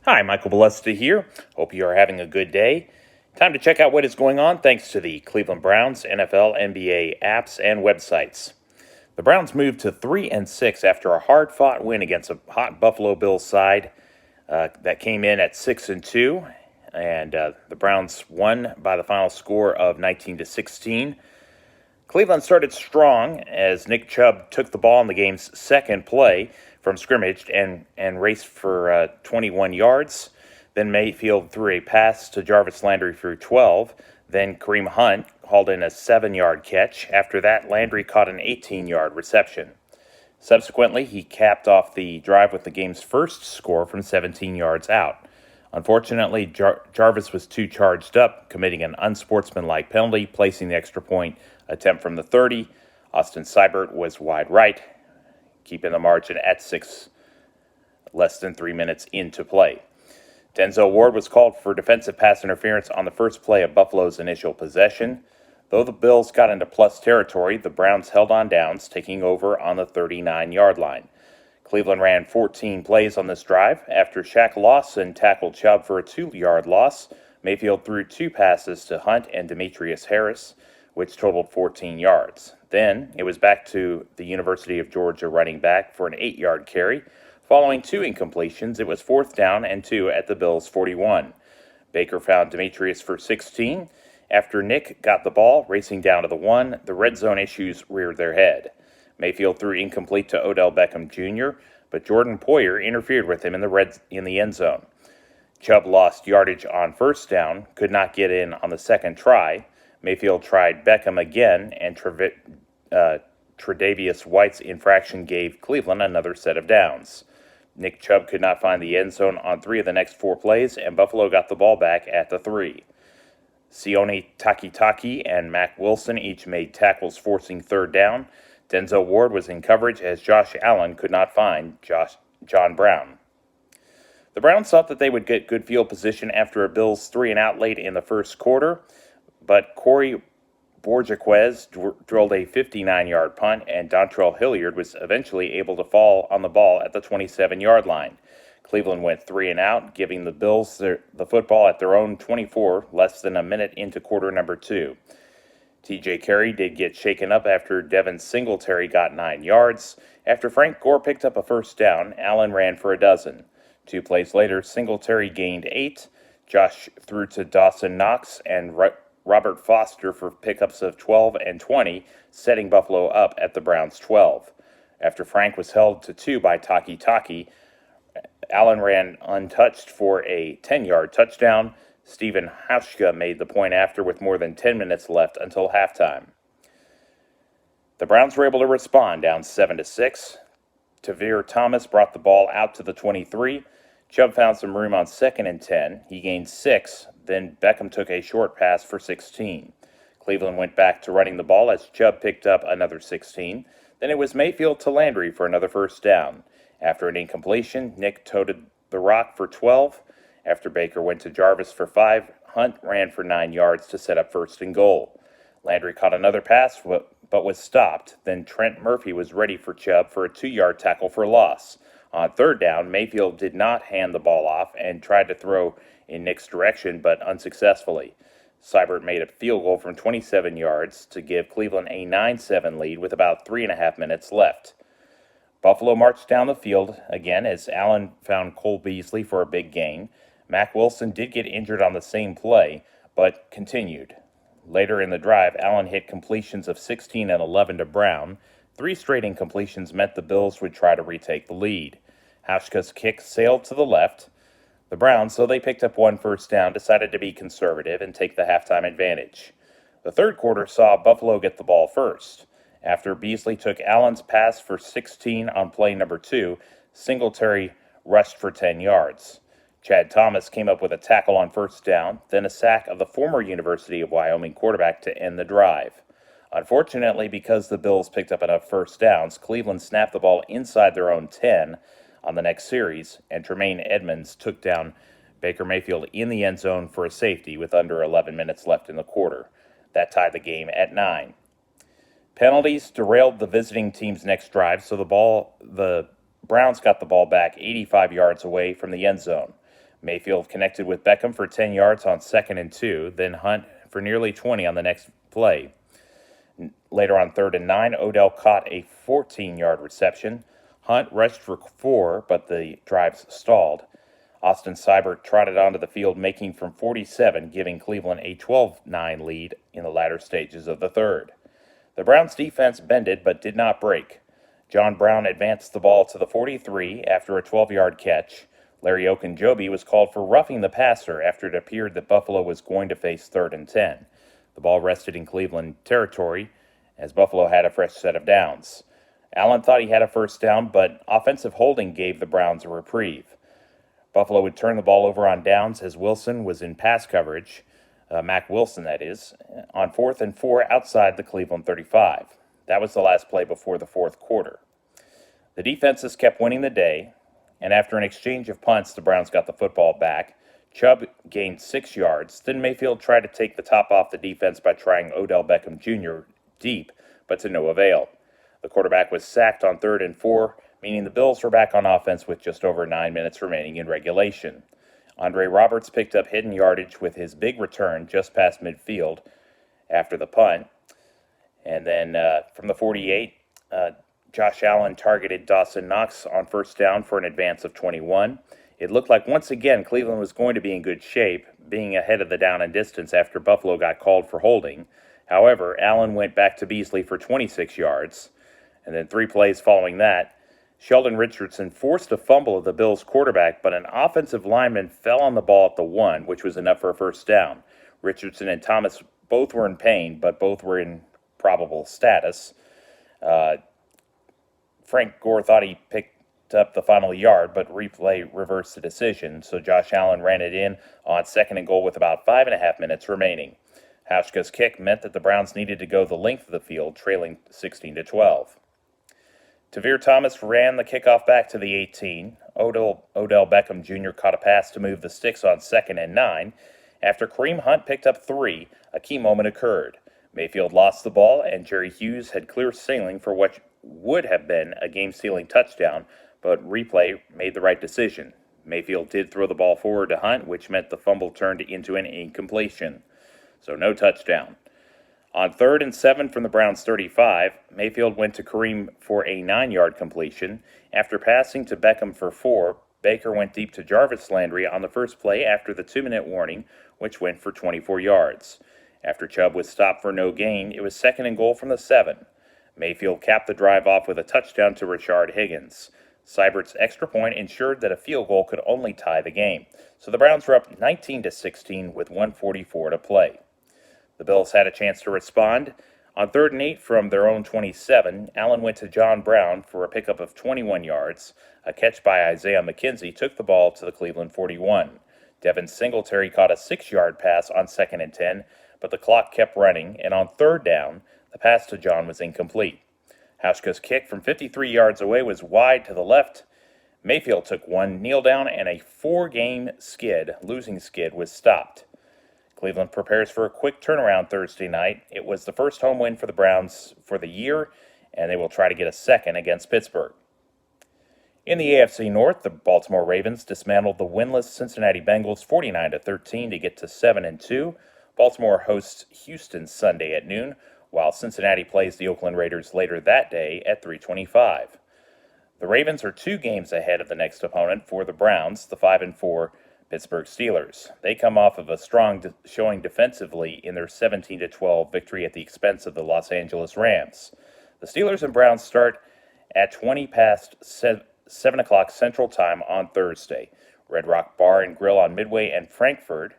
Hi, Michael Balesta here. Hope you are having a good day. Time to check out what is going on thanks to the Cleveland Browns, NFL, NBA apps, and websites. The Browns moved to 3-6 after a hard-fought win against a hot Buffalo Bills side that came in at 6-2, and the Browns won by the final score of 19-16. Cleveland started strong as Nick Chubb took the ball in the game's second play from scrimmage and raced for 21 yards. Then Mayfield threw a pass to Jarvis Landry for 12. Then Kareem Hunt hauled in a 7-yard catch. After that, Landry caught an 18-yard reception. Subsequently, he capped off the drive with the game's first score from 17 yards out. Unfortunately, Jarvis was too charged up, committing an unsportsmanlike penalty, placing the extra point attempt from the 30. Austin Seibert was wide right, keeping the margin at 6, less than 3 minutes into play. Denzel Ward was called for defensive pass interference on the first play of Buffalo's initial possession. Though the Bills got into plus territory, the Browns held on downs, taking over on the 39-yard line. Cleveland ran 14 plays on this drive. After Shaq Lawson tackled Chubb for a 2-yard loss, Mayfield threw 2 passes to Hunt and Demetrius Harris, which totaled 14 yards. Then it was back to the University of Georgia running back for an 8-yard carry. Following 2 incompletions, it was 4th down and 2 at the Bills' 41. Baker found Demetrius for 16. After Nick got the ball, racing down to the 1, the red zone issues reared their head. Mayfield threw incomplete to Odell Beckham Jr., but Jordan Poyer interfered with him in the end zone. Chubb lost yardage on first down, could not get in on the second try. Mayfield tried Beckham again, and Tre'Davious White's infraction gave Cleveland another set of downs. Nick Chubb could not find the end zone on 3 of the next 4 plays, and Buffalo got the ball back at the 3. Sione Takitaki and Mack Wilson each made tackles forcing 3rd down. Denzel Ward was in coverage as Josh Allen could not find John Brown. The Browns thought that they would get good field position after a Bills 3-and-out late in the first quarter, but Corey Borjaquez drilled a 59-yard punt, and Dontrell Hilliard was eventually able to fall on the ball at the 27-yard line. Cleveland went 3-and-out, giving the Bills the football at their own 24, less than a minute into quarter number 2. T.J. Carey did get shaken up after Devin Singletary got 9 yards. After Frank Gore picked up a first down, Allen ran for a dozen. 2 plays later, Singletary gained 8. Josh threw to Dawson Knox and Robert Foster for pickups of 12 and 20, setting Buffalo up at the Browns' 12. After Frank was held to 2 by Taki, Allen ran untouched for a 10-yard touchdown. Stephen Hauschka made the point after with more than 10 minutes left until halftime. The Browns were able to respond, down 7-6. Tavir Thomas brought the ball out to the 23. Chubb found some room on 2nd and 10. He gained 6. Then Beckham took a short pass for 16. Cleveland went back to running the ball as Chubb picked up another 16. Then it was Mayfield to Landry for another first down. After an incompletion, Nick toted the rock for 12. After Baker went to Jarvis for 5, Hunt ran for 9 yards to set up 1st and goal. Landry caught another pass, but was stopped. Then Trent Murphy was ready for Chubb for a 2-yard tackle for loss. On 3rd down, Mayfield did not hand the ball off and tried to throw in Nick's direction, but unsuccessfully. Seibert made a field goal from 27 yards to give Cleveland a 9-7 lead with about 3.5 minutes left. Buffalo marched down the field again as Allen found Cole Beasley for a big gain. Mack Wilson did get injured on the same play, but continued. Later in the drive, Allen hit completions of 16 and 11 to Brown. 3 straight incompletions meant the Bills would try to retake the lead. Hauschka's kick sailed to the left. The Browns, though they picked up 1 first down, decided to be conservative and take the halftime advantage. The third quarter saw Buffalo get the ball first. After Beasley took Allen's pass for 16 on play number 2, Singletary rushed for 10 yards. Chad Thomas came up with a tackle on first down, then a sack of the former University of Wyoming quarterback to end the drive. Unfortunately, because the Bills picked up enough first downs, Cleveland snapped the ball inside their own 10 on the next series, and Tremaine Edmonds took down Baker Mayfield in the end zone for a safety with under 11 minutes left in the quarter. That tied the game at 9. Penalties derailed the visiting team's next drive, so the Browns got the ball back 85 yards away from the end zone. Mayfield connected with Beckham for 10 yards on 2nd and 2, then Hunt for nearly 20 on the next play. Later on 3rd and 9, Odell caught a 14-yard reception. Hunt rushed for 4, but the drives stalled. Austin Seibert trotted onto the field, making from 47, giving Cleveland a 12-9 lead in the latter stages of the third. The Browns' defense bended but did not break. John Brown advanced the ball to the 43 after a 12-yard catch. Larry Okunjobi was called for roughing the passer after it appeared that Buffalo was going to face 3rd and 10. The ball rested in Cleveland territory as Buffalo had a fresh set of downs. Allen thought he had a first down, but offensive holding gave the Browns a reprieve. Buffalo would turn the ball over on downs as Wilson was in pass coverage, Mack Wilson that is, on 4th and 4 outside the Cleveland 35. That was the last play before the fourth quarter. The defenses kept winning the day, and after an exchange of punts, the Browns got the football back. Chubb gained 6 yards. Then Mayfield tried to take the top off the defense by trying Odell Beckham Jr. deep, but to no avail. The quarterback was sacked on 3rd and 4, meaning the Bills were back on offense with just over 9 minutes remaining in regulation. Andre Roberts picked up hidden yardage with his big return just past midfield after the punt. And then from the 48, Josh Allen targeted Dawson Knox on first down for an advance of 21. It looked like once again Cleveland was going to be in good shape, being ahead of the down and distance after Buffalo got called for holding. However, Allen went back to Beasley for 26 yards. And then 3 plays following that, Sheldon Richardson forced a fumble of the Bills' quarterback, but an offensive lineman fell on the ball at the 1, which was enough for a first down. Richardson and Thomas both were in pain, but both were in probable status. Frank Gore thought he picked up the final yard, but replay reversed the decision, so Josh Allen ran it in on 2nd and goal with about 5.5 minutes remaining. Hauschka's kick meant that the Browns needed to go the length of the field, trailing 16-12. Tavir Thomas ran the kickoff back to the 18. Odell Beckham Jr. caught a pass to move the sticks on 2nd and 9. After Kareem Hunt picked up 3, a key moment occurred. Mayfield lost the ball, and Jerry Hughes had clear sailing for what would have been a game-sealing touchdown, but replay made the right decision. Mayfield did throw the ball forward to Hunt, which meant the fumble turned into an incompletion. So no touchdown. On 3rd and 7 from the Browns' 35, Mayfield went to Kareem for a 9-yard completion. After passing to Beckham for 4, Baker went deep to Jarvis Landry on the first play after the 2-minute warning, which went for 24 yards. After Chubb was stopped for no gain, it was 2nd and goal from the 7. Mayfield capped the drive off with a touchdown to Rashard Higgins. Seibert's extra point ensured that a field goal could only tie the game, so the Browns were up 19-16 with 1:44 to play. The Bills had a chance to respond. On 3rd and 8 from their own 27, Allen went to John Brown for a pickup of 21 yards. A catch by Isaiah McKenzie took the ball to the Cleveland 41. Devin Singletary caught a 6-yard pass on 2nd and 10, but the clock kept running, and on 3rd down, the pass to John was incomplete. Hauschka's kick from 53 yards away was wide to the left. Mayfield took one kneel down, and a 4-game losing skid, was stopped. Cleveland prepares for a quick turnaround Thursday night. It was the first home win for the Browns for the year, and they will try to get a second against Pittsburgh. In the AFC North, the Baltimore Ravens dismantled the winless Cincinnati Bengals 49-13 to get to 7-2. Baltimore hosts Houston Sunday at noon, while Cincinnati plays the Oakland Raiders later that day at 3:25. The Ravens are 2 games ahead of the next opponent for the Browns, the 5-4 Pittsburgh Steelers. They come off of a strong showing defensively in their 17-12 victory at the expense of the Los Angeles Rams. The Steelers and Browns start at 20 past 7 o'clock Central Time on Thursday. Red Rock Bar and Grill on Midway and Frankfurt,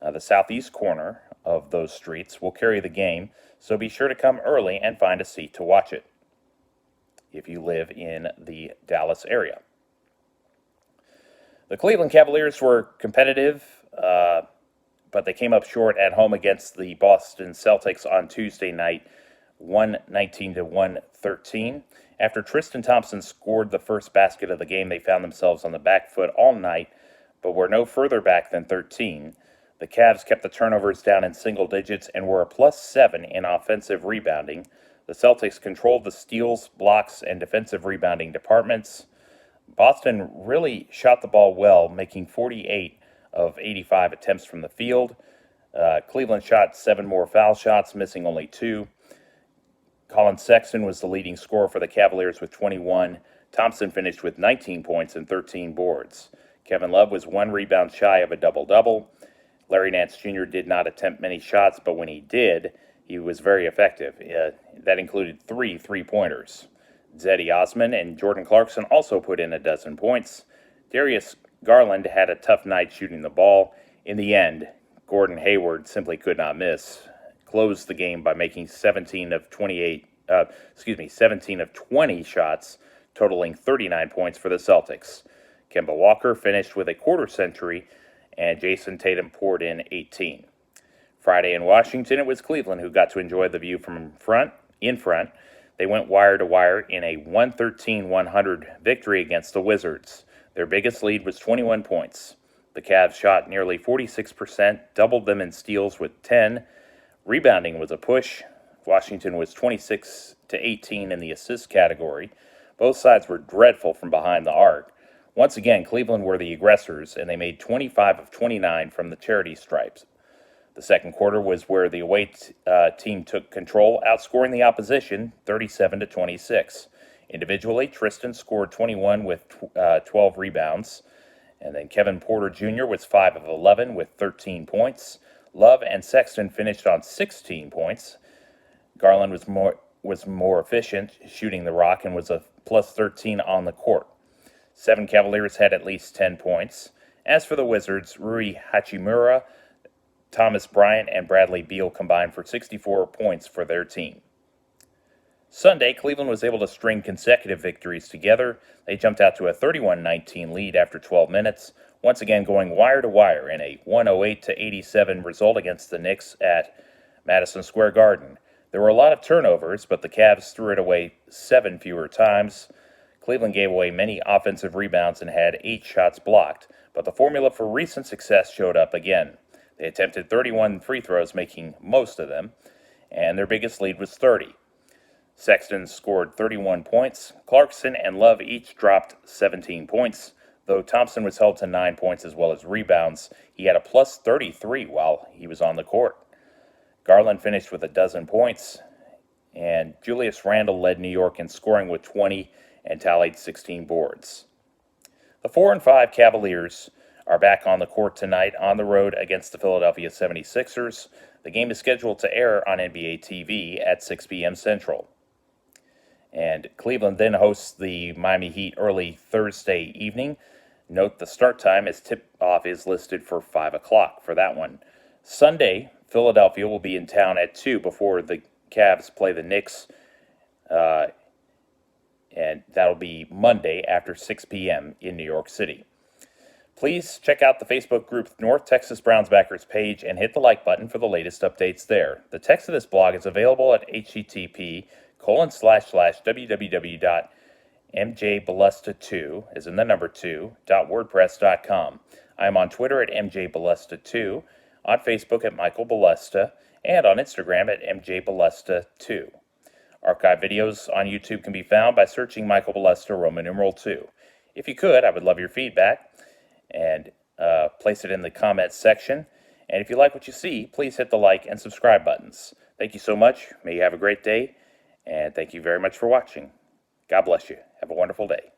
the southeast corner of those streets, will carry the game, so be sure to come early and find a seat to watch it if you live in the Dallas area. The Cleveland Cavaliers were competitive, but they came up short at home against the Boston Celtics on Tuesday night, 119-113. After Tristan Thompson scored the first basket of the game, they found themselves on the back foot all night, but were no further back than 13. The Cavs kept the turnovers down in single digits and were a +7 in offensive rebounding. The Celtics controlled the steals, blocks, and defensive rebounding departments. Boston really shot the ball well, making 48 of 85 attempts from the field. Cleveland shot 7 more foul shots, missing only 2. Colin Sexton was the leading scorer for the Cavaliers with 21. Thompson finished with 19 points and 13 boards. Kevin Love was 1 rebound shy of a double-double. Larry Nance Jr. did not attempt many shots, but when he did, he was very effective. That included 3 three-pointers. Zeddy Osman and Jordan Clarkson also put in a dozen points. Darius Garland had a tough night shooting the ball. In the end, Gordon Hayward simply could not miss. Closed the game by making 17 of 20 shots, totaling 39 points for the Celtics. Kemba Walker finished with a quarter century, and Jason Tatum poured in 18. Friday in Washington, it was Cleveland who got to enjoy the view from in front. They went wire to wire in a 113-100 victory against the Wizards. Their biggest lead was 21 points. The Cavs shot nearly 46%, doubled them in steals with 10. Rebounding was a push. Washington was 26-18 in the assist category. Both sides were dreadful from behind the arc. Once again, Cleveland were the aggressors, and they made 25 of 29 from the charity stripes. The second quarter was where the away team took control, outscoring the opposition 37-26. Individually, Tristan scored 21 with 12 rebounds. And then Kevin Porter Jr. was 5 of 11 with 13 points. Love and Sexton finished on 16 points. Garland was more efficient shooting the rock and was a plus 13 on the court. 7 Cavaliers had at least 10 points. As for the Wizards, Rui Hachimura, Thomas Bryant, and Bradley Beal combined for 64 points for their team. Sunday, Cleveland was able to string consecutive victories together. They jumped out to a 31-19 lead after 12 minutes, once again going wire to wire in a 108-87 result against the Knicks at Madison Square Garden. There were a lot of turnovers, but the Cavs threw it away 7 fewer times. Cleveland gave away many offensive rebounds and had 8 shots blocked, but the formula for recent success showed up again. They attempted 31 free throws, making most of them, and their biggest lead was 30. Sexton scored 31 points. Clarkson and Love each dropped 17 points. Though Thompson was held to 9 points as well as rebounds, he had a plus 33 while he was on the court. Garland finished with a dozen points, and Julius Randle led New York in scoring with 20 and tallied 16 boards. The 4 and 5 Cavaliers are back on the court tonight on the road against the Philadelphia 76ers. The game is scheduled to air on NBA TV at 6 p.m. Central. And Cleveland then hosts the Miami Heat early Thursday evening. Note the start time as tip-off is listed for 5 o'clock for that one. Sunday, Philadelphia will be in town at 2 before the Cavs play the Knicks. And that'll be Monday after 6 p.m. in New York City. Please check out the Facebook group North Texas Browns Backers page and hit the like button for the latest updates there. The text of this blog is available at http://www.mjbalesta2, as in the number 2.wordpress.com. I am on Twitter at mjbalesta2, on Facebook at Michael Balesta, and on Instagram at mjbalesta2. Archive videos on YouTube can be found by searching Michael Balesta Roman numeral 2. If you could, I would love your feedback and place it in the comments section. And if you like what you see, please hit the like and subscribe buttons. Thank you so much. May you have a great day, and thank you very much for watching. God bless you. Have a wonderful day.